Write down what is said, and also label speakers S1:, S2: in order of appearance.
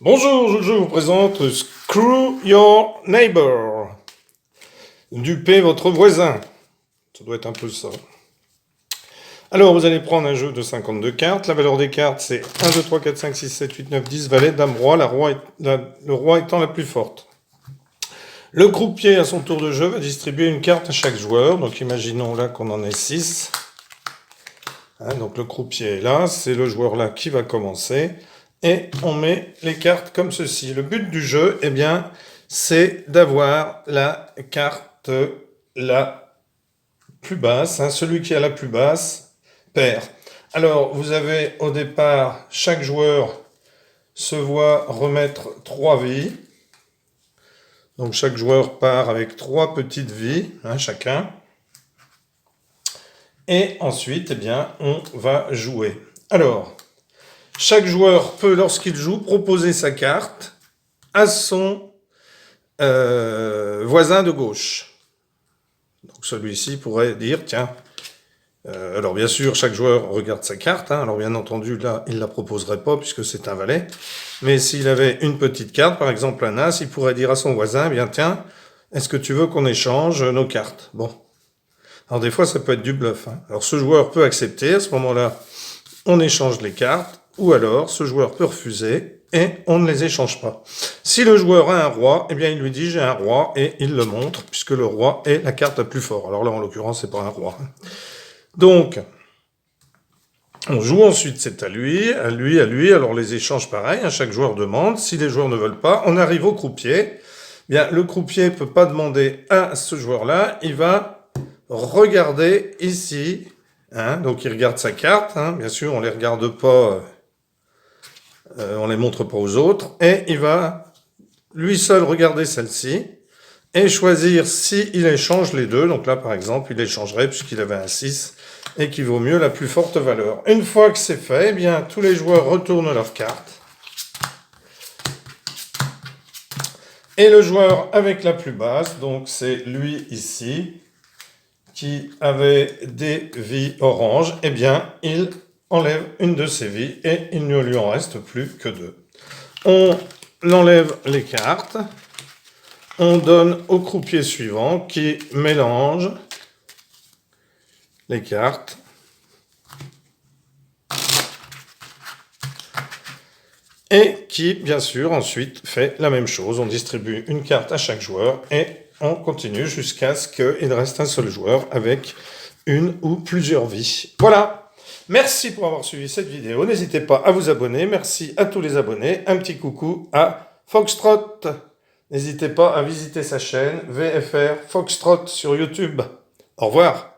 S1: Bonjour, je vous présente Screw Your Neighbor. Dupez votre voisin. Ça doit être un peu ça. Alors, vous allez prendre un jeu de 52 cartes. La valeur des cartes, c'est 1, 2, 3, 4, 5, 6, 7, 8, 9, 10, valet, dame, roi. Le roi étant la plus forte. Le croupier, à son tour de jeu, va distribuer une carte à chaque joueur. Donc, imaginons là qu'on en ait 6. Donc, le croupier est là. C'est le joueur là qui va commencer. Et on met les cartes comme ceci. Le but du jeu, eh bien, c'est d'avoir la carte la plus basse. Celui qui a la plus basse perd. Alors, vous avez au départ, chaque joueur se voit remettre 3 vies. Donc, chaque joueur part avec 3 petites vies, chacun. Et ensuite, eh bien, on va jouer. Alors, chaque joueur peut, lorsqu'il joue, proposer sa carte à son voisin de gauche. Donc celui-ci pourrait dire, tiens, alors bien sûr, chaque joueur regarde sa carte. Alors bien entendu, là, il ne la proposerait pas puisque c'est un valet. Mais s'il avait une petite carte, par exemple un as, il pourrait dire à son voisin, bien tiens, est-ce que tu veux qu'on échange nos cartes? Bon. Alors des fois, ça peut être du bluff. Alors ce joueur peut accepter, à ce moment-là, on échange les cartes. Ou alors, ce joueur peut refuser et on ne les échange pas. Si le joueur a un roi, eh bien, il lui dit « j'ai un roi » et il le montre, puisque le roi est la carte la plus forte. Alors là, en l'occurrence, c'est pas un roi. Donc, on joue ensuite, c'est à lui, à lui, à lui. Alors, les échanges, pareil, chaque joueur demande. Si les joueurs ne veulent pas, on arrive au croupier. Bien, le croupier ne peut pas demander à ce joueur-là. Il va regarder ici. Donc, il regarde sa carte. Bien sûr, on ne les regarde pas... on les montre pas aux autres, et il va lui seul regarder celle-ci, et choisir s'il échange les deux. Donc là, par exemple, il échangerait, puisqu'il avait un 6, et qui vaut mieux la plus forte valeur. Une fois que c'est fait, eh bien, tous les joueurs retournent leurs cartes. Et le joueur avec la plus basse, donc c'est lui ici, qui avait des vies oranges, eh bien, il enlève une de ses vies et il ne lui en reste plus que 2. On enlève les cartes, on donne au croupier suivant qui mélange les cartes et qui, bien sûr, ensuite fait la même chose. On distribue une carte à chaque joueur et on continue jusqu'à ce qu'il reste un seul joueur avec une ou plusieurs vies. Voilà. Merci pour avoir suivi cette vidéo. N'hésitez pas à vous abonner. Merci à tous les abonnés. Un petit coucou à Foxtrot. N'hésitez pas à visiter sa chaîne VFR Foxtrot sur YouTube. Au revoir.